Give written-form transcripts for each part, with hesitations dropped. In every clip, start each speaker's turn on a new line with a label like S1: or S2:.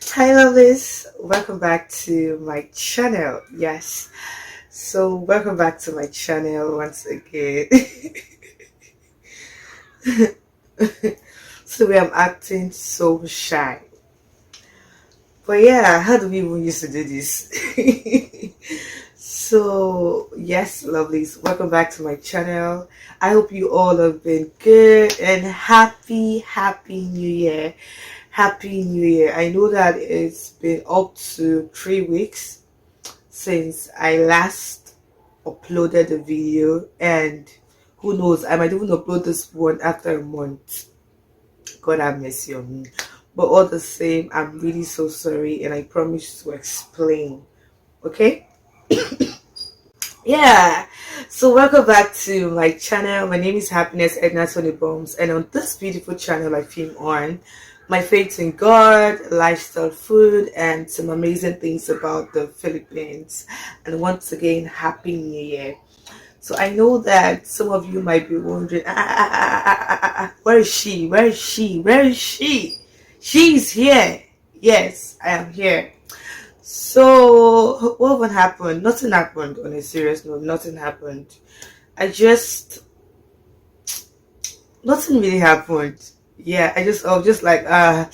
S1: Hi lovelies, welcome back to my channel. Yes, so welcome back to my channel once again. So I'm acting so shy, but yeah, how do we even used to do this? So yes, lovelies, welcome back to my channel. I hope you all have been good and happy New Year. Happy New Year. I know that it's been up to 3 weeks since I last uploaded the video, and who knows, I might even upload this one after a month. God have mercy on me. But all the same, I'm really so sorry, and I promise to explain. Okay? Yeah. So welcome back to my channel. My name is Happiness Edna Tony Boms, and on this beautiful channel I film on my faith in God, lifestyle, food, and some amazing things about the Philippines. And once again, Happy New Year. So I know that some of you might be wondering, where is she? Where is she? Where is she? She's here. Yes, I am here. So what happened? Nothing happened. On a serious note, nothing happened. I just nothing really happened. Yeah, I was just like I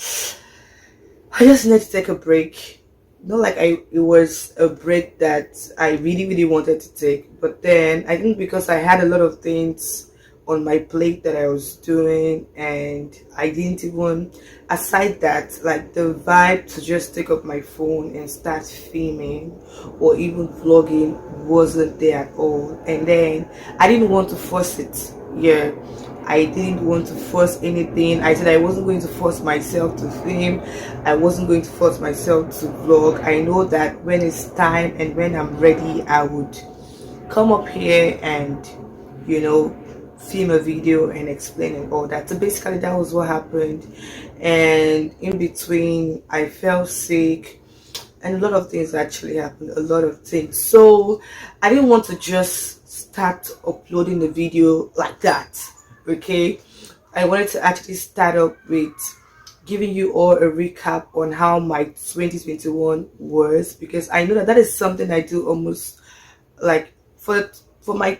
S1: just need to take a break. Not like it was a break that I really wanted to take, but then I think because I had a lot of things on my plate that I was doing, and I didn't even, aside that, like the vibe to just take up my phone and start filming or even vlogging wasn't there at all. And then I didn't want to force it. Yeah, I didn't want to force anything. I said I wasn't going to force myself to film. I wasn't going to force myself to vlog. I know that when it's time and when I'm ready, I would come up here and, you know, film a video and explain and all that. So basically that was what happened. And in between I fell sick and a lot of things actually happened, a lot of things. So I didn't want to just start uploading the video like that. Okay, I wanted to actually start up with giving you all a recap on how my 2021 was, because I know that that is something I do almost like for my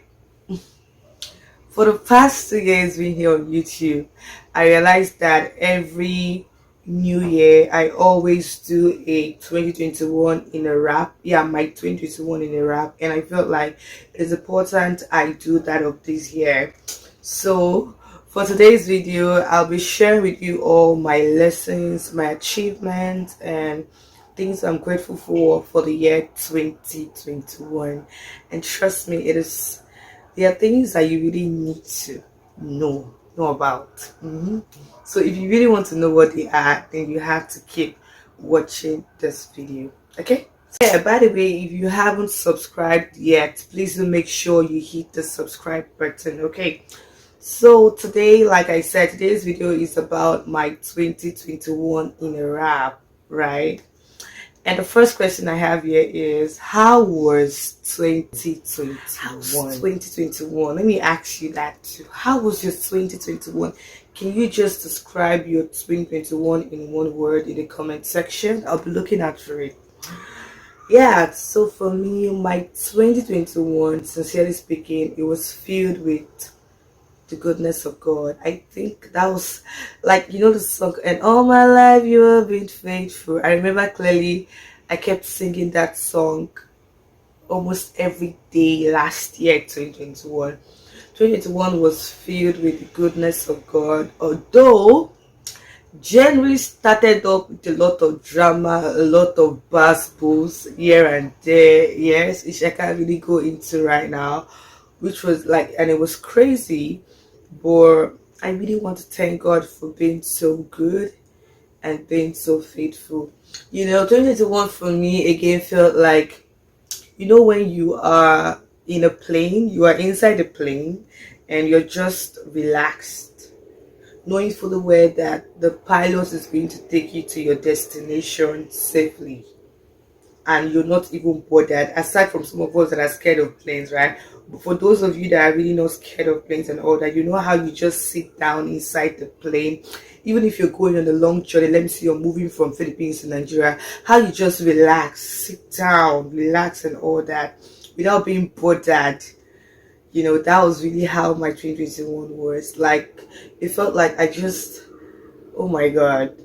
S1: for the past 2 years being here on YouTube. I realized that every new year I always do a 2021 in a wrap. Yeah, my 2021 in a wrap, and I felt like it is important I do that of this year. So for today's video, I'll be sharing with you all my lessons, my achievements, and things I'm grateful for the year 2021. And trust me, it is, there are things that you really need to know about. So if you really want to know what they are, then you have to keep watching this video. Okay? Yeah, by the way, if you haven't subscribed yet, please do make sure you hit the subscribe button. Okay? So today, like I said, today's video is about my 2021 in a wrap, right? And the first question I have here is, how was 2021? How's 2021? Let me ask you that too. How was your 2021? Can you just describe your 2021 in one word in the comment section? I'll be looking out for it. Yeah, so for me, my 2021, sincerely speaking, it was filled with the goodness of God. I think that was, like, you know, the song, and all my life you have been faithful. I remember clearly I kept singing that song almost every day last year, 2021. 2021 was filled with the goodness of God, although January started up with a lot of drama, a lot of bass bulls here and there. Yes, which I can't really go into right now, which was like, and it was crazy. But I really want to thank God for being so good and being so faithful. You know, 2021 for me again felt like, you know, when you are in a plane, you are inside the plane and you're just relaxed, knowing fully well that the pilot is going to take you to your destination safely. and you're not even bothered, aside from some of us that are scared of planes, right? But for those of you that are really not scared of planes and all that, you know how you just sit down inside the plane, even if you're going on a long journey. Let me see, you're moving from Philippines to Nigeria, how you just relax, sit down, relax and all that without being bothered. That was really how my 2021 was. Like, it felt like I just, oh my god.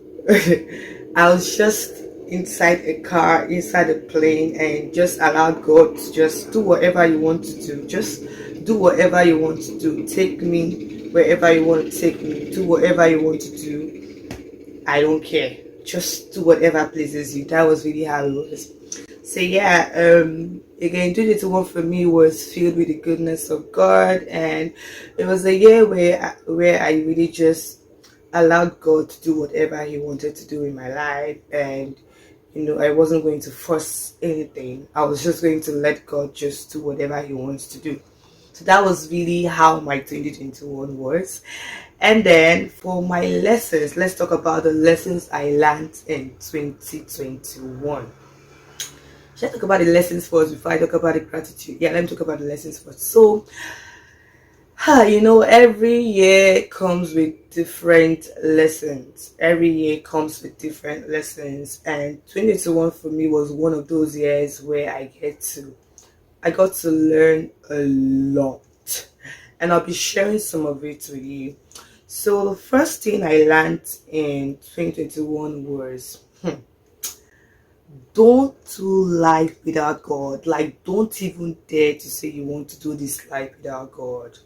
S1: I was just inside a car, inside a plane, and just allowed God to just do whatever you want to do. Just do whatever you want to do. Take me wherever you want to take me. Do whatever you want to do. I don't care. Just do whatever pleases you. That was really how it was. So yeah, again, 2021 for me was filled with the goodness of God, and it was a year where I really just allowed God to do whatever He wanted to do in my life, and I wasn't going to force anything. I was just going to let God just do whatever He wants to do. So that was really how my 2021 was. And then for my lessons, let's talk about the lessons I learned in 2021. Should I talk about the lessons first before I talk about the gratitude? Yeah, let me talk about the lessons first. So, every year comes with different lessons. Every year comes with different lessons. And 2021 for me was one of those years where I got to learn a lot. And I'll be sharing some of it with you. So the first thing I learned in 2021 was don't do life without God. Like, don't even dare to say you want to do this life without God.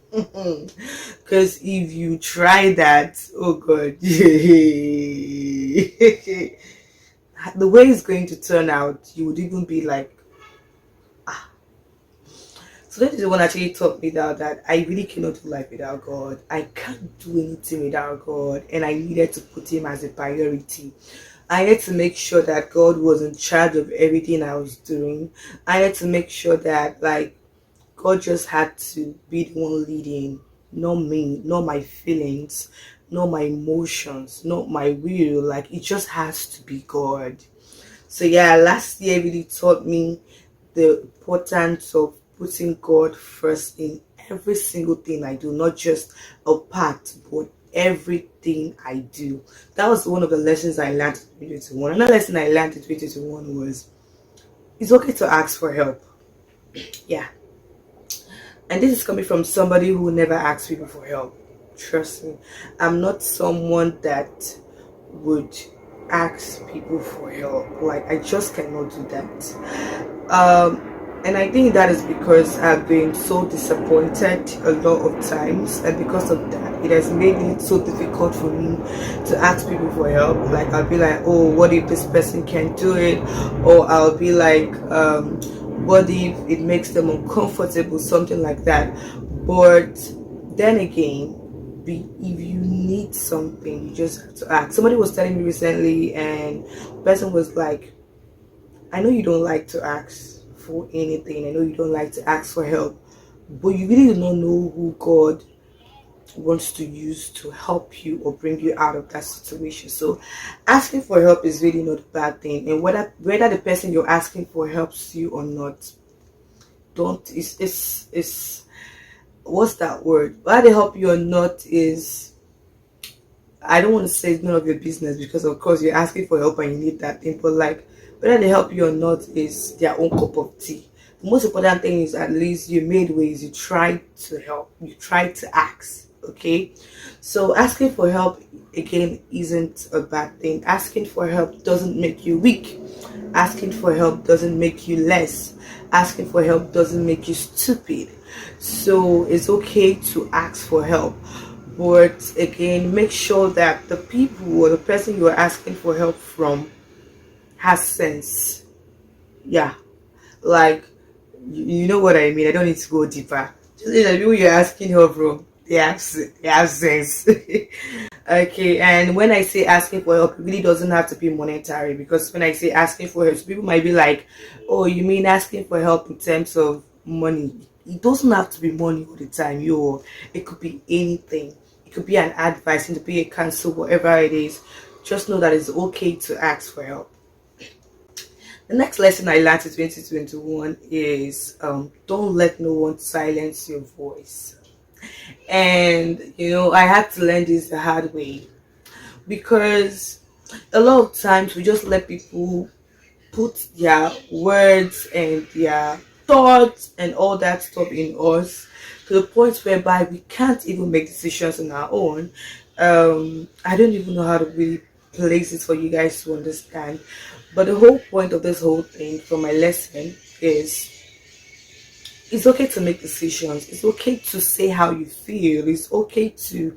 S1: Because if you try that, oh God, the way it's going to turn out, you would even be like, ah. So that is the one actually taught me that I really cannot do life without God. I can't do anything without God, and I needed to put Him as a priority. I had to make sure that God was in charge of everything I was doing. I had to make sure that, like, God just had to be the one leading, not me, not my feelings, not my emotions, not my will. Like, it just has to be God. So yeah, last year really taught me the importance of putting God first in every single thing I do, not just a part, but everything I do. That was one of the lessons I learned in 2021. Another lesson I learned in 2021 was it's okay to ask for help. Yeah. And this is coming from somebody who never asks people for help. Trust me. I'm not someone that would ask people for help. Like, I just cannot do that. And I think that is because I've been so disappointed a lot of times, and because of that, it has made it so difficult for me to ask people for help. Like, I'll be like, oh, what if this person can't do it? Or I'll be like, what if it makes them uncomfortable, something like that. But then again, if you need something, you just have to ask. Somebody was telling me recently, and the person was like, I know you don't like to ask for anything, I know you don't like to ask for help, but you really do not know who God wants to use to help you or bring you out of that situation. So asking for help is really not a bad thing, and whether the person you're asking for helps you or not, don't it's what's that word, whether they help you or not is, I don't want to say it's none of your business, because of course you're asking for help and you need that thing, but like, whether they help you or not is their own cup of tea. The most important thing is at least you made ways, you tried to help, you tried to ask. Okay, so asking for help again isn't a bad thing. Asking for help doesn't make you weak. Asking for help doesn't make you less. Asking for help doesn't make you stupid. So it's okay to ask for help, but again, make sure that the people or the person you are asking for help from has sense. Yeah, like, you know what I mean. I don't need to go deeper. Just the people you're asking help from, they have sense. Okay, and when I say asking for help, it really doesn't have to be monetary, because when I say asking for help, people might be like, oh, you mean asking for help in terms of money? It doesn't have to be money all the time. It could be anything. It could be an advice, it could be a counsel, whatever it is. Just know that it's okay to ask for help. The next lesson I learned in 2021 is don't let no one silence your voice. And I had to learn this the hard way, because a lot of times we just let people put their words and their thoughts and all that stuff in us, to the point whereby we can't even make decisions on our own. I don't even know how to really place it for you guys to understand, but the whole point of this whole thing from my lesson is it's okay to make decisions, it's okay to say how you feel, it's okay to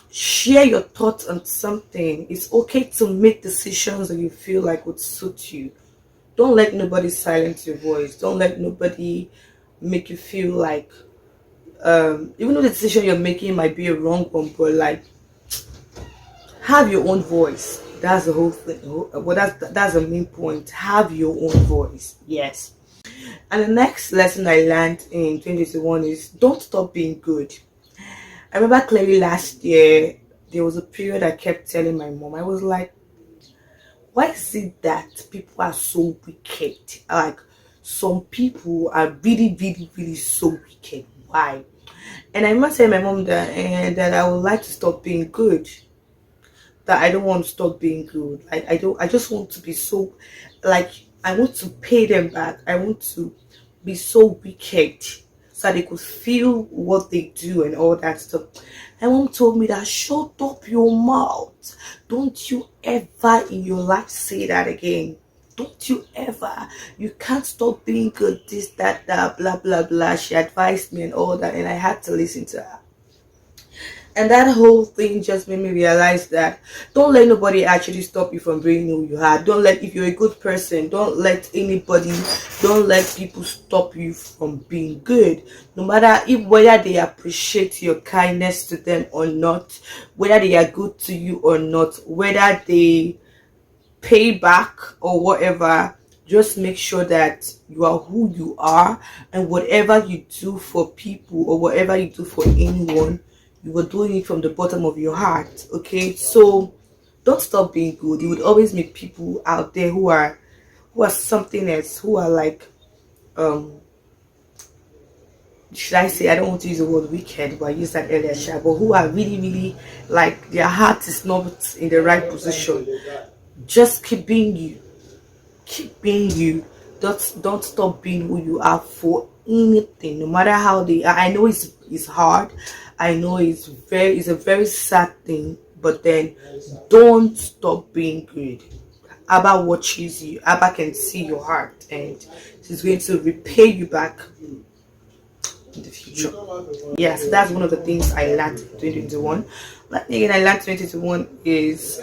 S1: share your thoughts on something, it's okay to make decisions that you feel like would suit you. Don't let nobody silence your voice. Don't let nobody make you feel like even though the decision you're making might be a wrong one, but like, have your own voice. That's the whole thing. Well, that's the main point. Have your own voice. Yes. And the next lesson I learned in 2021 is don't stop being good. I remember clearly last year there was a period I kept telling my mom. I was like, why is it that people are so wicked? Like, some people are really, really, really so wicked. Why? And I must say my mom that I would like to stop being good. That I don't want to stop being good. I just want to be so, like, I want to pay them back. I want to be so wicked so they could feel what they do and all that stuff. And mom told me that shut up your mouth. Don't you ever in your life say that again. Don't you ever. You can't stop being good, this, that, blah, blah, blah. She advised me and all that, and I had to listen to her. And that whole thing just made me realize that don't let nobody actually stop you from being who you are. Don't let, if you're a good person, don't let people stop you from being good. No matter whether they appreciate your kindness to them or not, whether they are good to you or not, whether they pay back or whatever, just make sure that you are who you are, and whatever you do for people or whatever you do for anyone, you were doing it from the bottom of your heart. Okay, so don't stop being good. You would always meet people out there who are something else, who are like should I say, I don't want to use the word wicked, but I used that earlier, but who are really, really like their heart is not in the right position. Just keep being you. Keep being you. Don't stop being who you are for anything, no matter how they are. I know it's hard. I know it's a very sad thing, but then don't stop being good. Abba watches you. Abba can see your heart, and she's going to repay you back in the future. Yeah, so that's one of the things I learned in 2021. But again, I learned 2021 is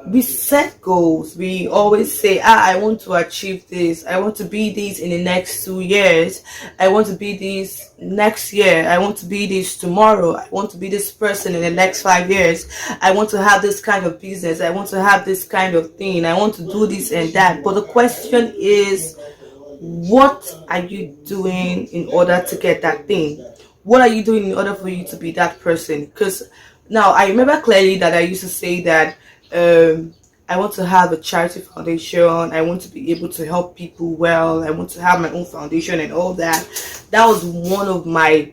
S1: we set goals. We always say, I want to achieve this. I want to be this in the next 2 years. I want to be this next year. I want to be this tomorrow. I want to be this person in the next 5 years. I want to have this kind of business. I want to have this kind of thing. I want to do this and that. But the question is, what are you doing in order to get that thing? What are you doing in order for you to be that person? Because now I remember clearly that I used to say that I want to have a charity foundation. I want to be able to help people well. I want to have my own foundation and all that. That was one of my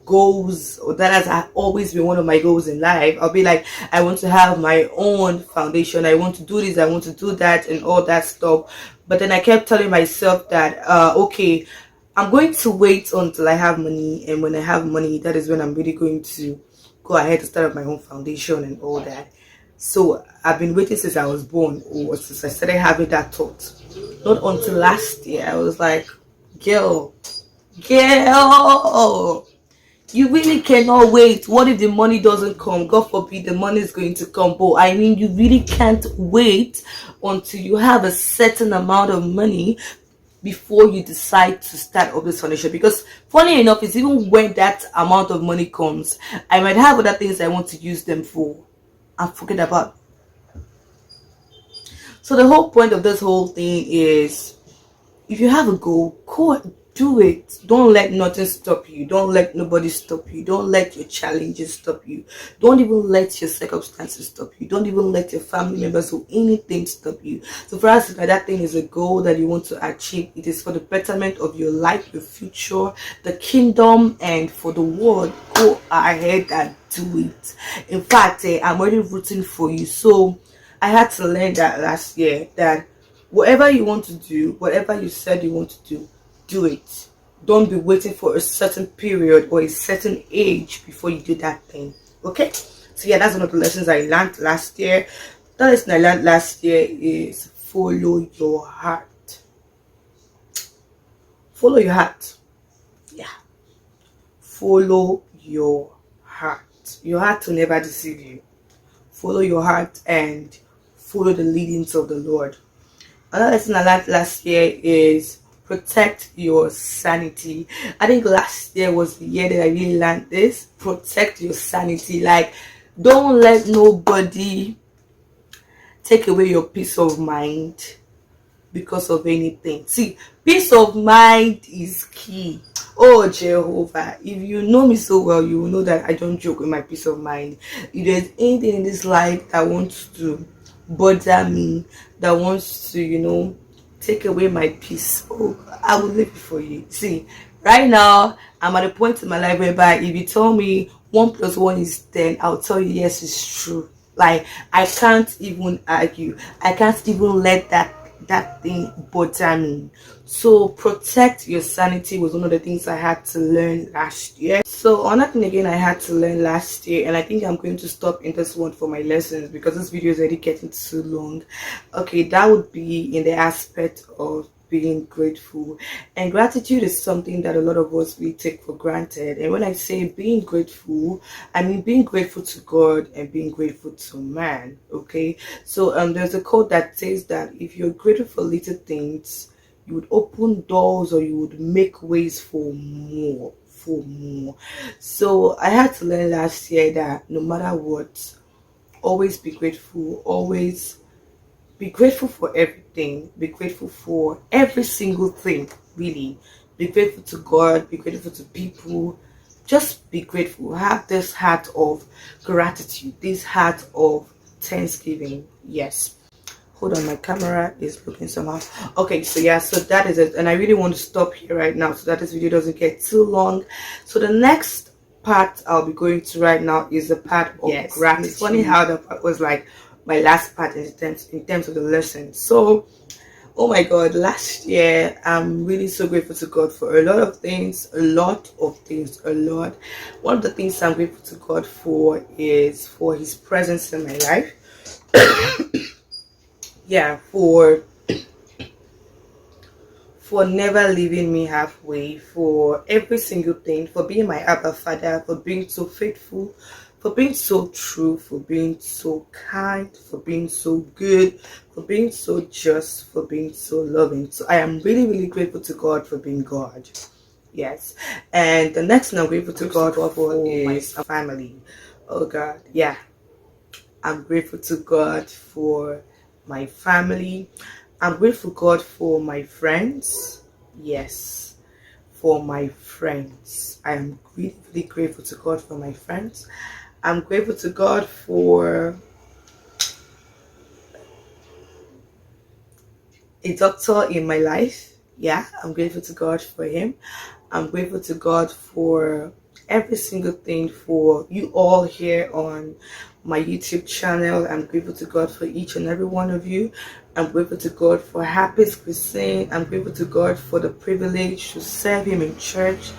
S1: goals, or that has always been one of my goals in life. I'll be like, I want to have my own foundation. I want to do this. I want to do that and all that stuff. But then I kept telling myself that, okay, I'm going to wait until I have money. And when I have money, that is when I'm really going to go ahead to start up my own foundation and all that. So I've been waiting since I was born, or since I started having that thought. Not until last year, I was like, girl, you really cannot wait. What if the money doesn't come? God forbid the money is going to come. But I mean, you really can't wait until you have a certain amount of money before you decide to start up this foundation. Because funny enough, it's even when that amount of money comes, I might have other things I want to use them for and forget about. So the whole point of this whole thing is, if you have a goal, do it. Don't let nothing stop you. Don't let nobody stop you. Don't let your challenges stop you. Don't even let your circumstances stop you. Don't even let your family members or anything stop you. So for us, that thing is a goal that you want to achieve. It is for the betterment of your life, your future, the kingdom, and for the world. Go ahead and do it. In fact, I'm already rooting for you. So I had to learn that last year, that whatever you want to do, whatever you said you want to do it. Don't be waiting for a certain period or a certain age before you do that thing. Okay? So yeah, that's one of the lessons I learned last year. The lesson I learned last year is follow your heart. Follow your heart. Yeah. Follow your heart. Your heart will never deceive you. Follow your heart and follow the leadings of the Lord. Another lesson I learned last year is protect your sanity. I think last year was the year that I really learned this. Protect your sanity. Like, don't let nobody take away your peace of mind because of anything. See, peace of mind is key. Oh Jehovah, if you know me so well, you will know that I don't joke with my peace of mind. If there's anything in this life that wants to bother me, that wants to, take away my peace, oh, I will live it for you. See, right now, I'm at a point in my life whereby if you tell me 1 + 1 is 10, I'll tell you yes, it's true. Like, I can't even argue. I can't even let that thing bother me. So protect your sanity was one of the things I had to learn last year. So another thing again I had to learn last year, and I think I'm going to stop in this one for my lessons because this video is already getting too long. Okay, that would be in the aspect of being grateful. And gratitude is something that a lot of us we take for granted. And when I say being grateful, I mean being grateful to God and being grateful to man. Okay, so there's a quote that says that if you're grateful for little things, you would open doors or you would make ways for more. So I had to learn last year that no matter what, always be grateful. Always be grateful for everything. Be grateful for every single thing, really. Be grateful to God. Be grateful to people. Just be grateful. Have this heart of gratitude. This heart of thanksgiving. Yes. Hold on, my camera is looking somehow. Okay, so yeah, so that is it. And I really want to stop here right now so that this video doesn't get too long. So the next part I'll be going to right now is the part of gratitude. It's funny how the part was like my last part in terms of the lesson. So oh my God, last year I'm really so grateful to God for a lot of things. One of the things I'm grateful to God for is for his presence in my life. Yeah, for never leaving me halfway, for every single thing, for being my Abba Father, for being so faithful, for being so true, for being so kind, for being so good, for being so just, for being so loving. So I am really, really grateful to God for being God. Yes. And the next thing I'm grateful to God for is my family. Oh God, yeah. I'm grateful to God for my family. I'm grateful to God for my friends. Yes, for my friends. I am really, really grateful to God for my friends. I'm grateful to God for a doctor in my life. Yeah, I'm grateful to God for him. I'm grateful to God for every single thing, for you all here on my YouTube channel. I'm grateful to God for each and every one of you. I'm grateful to God for Happy's Cuisine. I'm grateful to God for the privilege to serve him in church.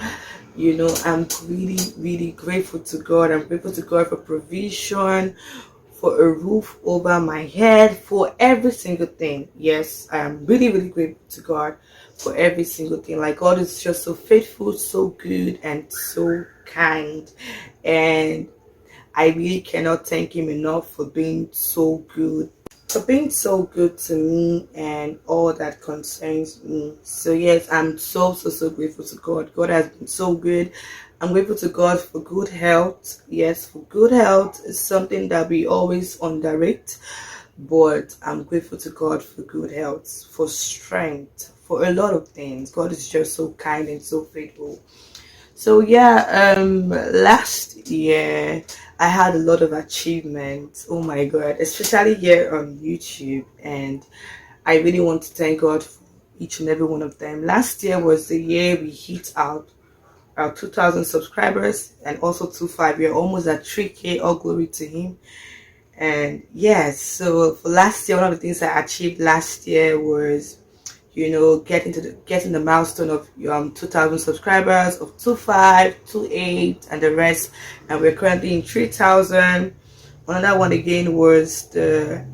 S1: I'm really, really grateful to God. I'm grateful to God for provision, for a roof over my head, for every single thing. Yes, I am really, really grateful to God for every single thing. Like, God is just so faithful, so good, and so kind. And I really cannot thank him enough for being so good. For being so good to me and all that concerns me. So yes, I'm so grateful to God. God has been so good. I'm grateful to God for good health. Yes, for good health is something that we always underrate. but I'm grateful to God for good health, for strength, for a lot of things. God is just so kind and so faithful. So yeah, last year I had a lot of achievements. Oh my God, especially here on YouTube, and I really want to thank God for each and every one of them. Last year was the year we hit out our 2,000 subscribers, and also 2.5. We're almost at 3K. All glory to Him. And yes, so for last year, one of the things I achieved last year was, getting the milestone of 2,000 subscribers, of 2.5, 2.8, and the rest. And we're currently in 3,000. Another one again was that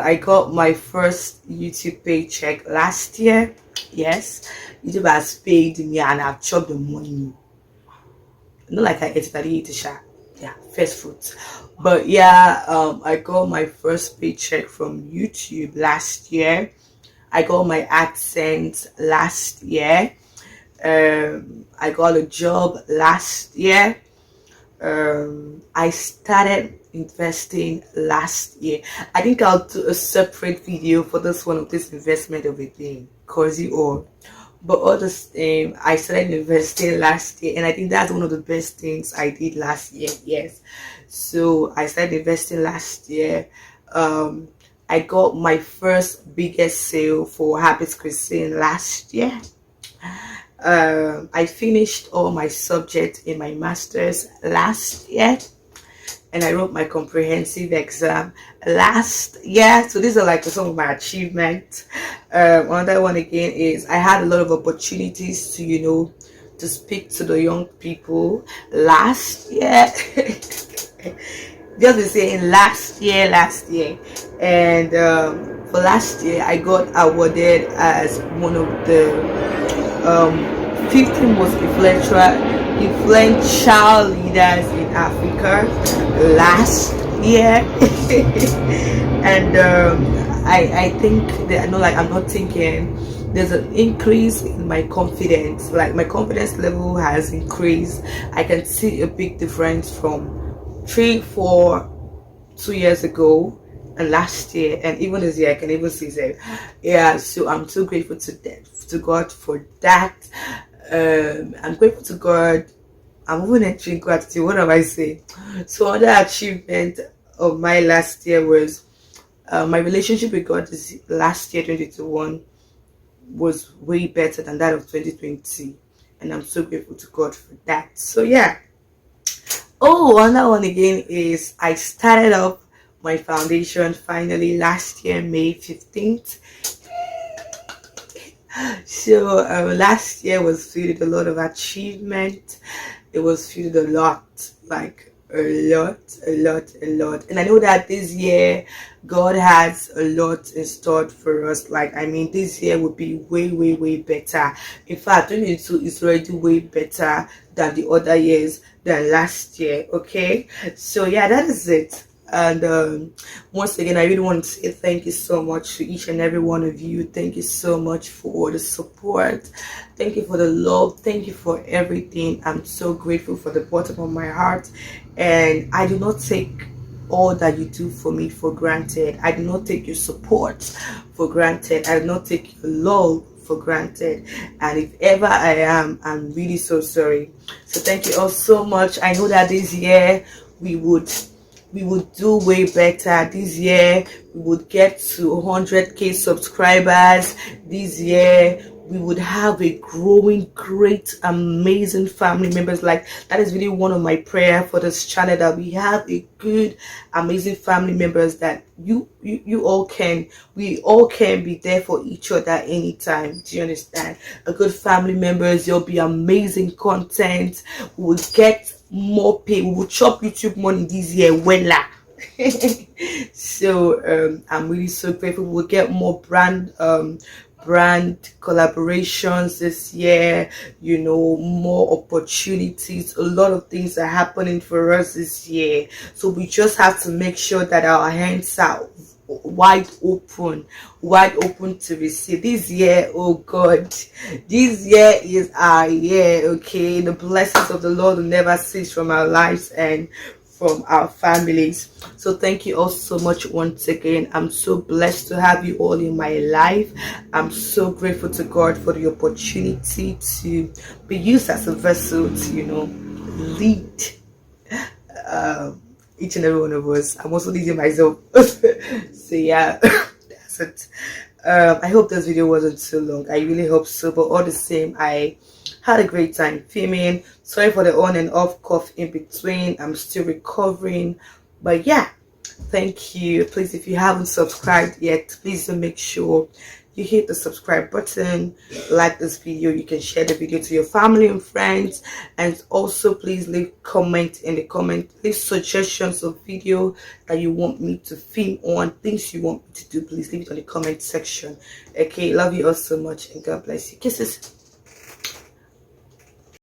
S1: I got my first YouTube paycheck last year. Yes, YouTube has paid me and I've chopped the money. Not like I ate it, yeah, first fruits. But yeah, I got my first paycheck from YouTube last year. I got my AdSense last year. I got a job last year. I started investing last year. I think I'll do a separate video for this one of this investment of a thing, cozy or. But all the same, I started investing last year, and I think that's one of the best things I did last year. Yes, so I started investing last year. I got my first biggest sale for Habits Cuisine last year. I finished all my subjects in my master's last year, and I wrote my comprehensive exam last year. So these are like some of my achievements. Another one again is I had a lot of opportunities to speak to the young people last year. Just be saying last year, and for last year I got awarded as one of the 50 most influential leaders in Africa last year. And I think that I'm not thinking there's an increase in my confidence. Like my confidence level has increased. I can see a big difference from 2 years ago and last year, and even this year I can even see that. Yeah, so I'm so grateful to God for that. I'm grateful to God. I'm even entering gratitude. What am I saying? So another achievement of my last year was my relationship with God last year, 2021, was way better than that of 2020, and I'm so grateful to God for that. So yeah. Oh, another one again is I started up my foundation finally last year, May 15th. So last year was filled with a lot of achievement. It was filled with a lot, like a lot. And I know that this year God has a lot in store for us. Like, I mean, this year will be way better. In fact, 2022 is already way better than the other years, than last year. Okay, so yeah, that is it. And once again, I really want to say thank you so much to each and every one of you. Thank you so much for the support. Thank you for the love. Thank you for everything. I'm so grateful for the bottom of my heart, and I do not take all that you do for me for granted. I do not take your support for granted. I do not take your love for granted, and if ever I am, I'm really so sorry. So thank you all so much. I know that this year we would do way better. This year we would get to 100k subscribers. This year we would have a growing, great, amazing family members. Like, that is really one of my prayer for this channel, that we have a good, amazing family members, that we all can be there for each other anytime. Do you understand? A good family members, there'll be amazing content. We will get more pay. We will chop YouTube money this year. Wella. So I'm really so grateful. We'll get more brand collaborations this year, more opportunities. A lot of things are happening for us this year, so we just have to make sure that our hands are wide open to receive this year. Oh God, this year is our year. Okay, the blessings of the Lord will never cease from our lives and from our families. So thank you all so much once again. I'm so blessed to have you all in my life. I'm so grateful to God for the opportunity to be used as a vessel to, lead each and every one of us. I'm also leading myself. So yeah, that's it. I hope this video wasn't too long. I really hope so. But all the same, I had a great time filming. Sorry for the on and off cough in between. I'm still recovering. But yeah, thank you. Please, if you haven't subscribed yet, please do make sure you hit the subscribe button, like this video. You can share the video to your family and friends, and also please leave comment in the comment, leave suggestions of video that you want me to film on, things you want me to do. Please leave it on the comment section. Okay, love you all so much, and God bless you. Kisses.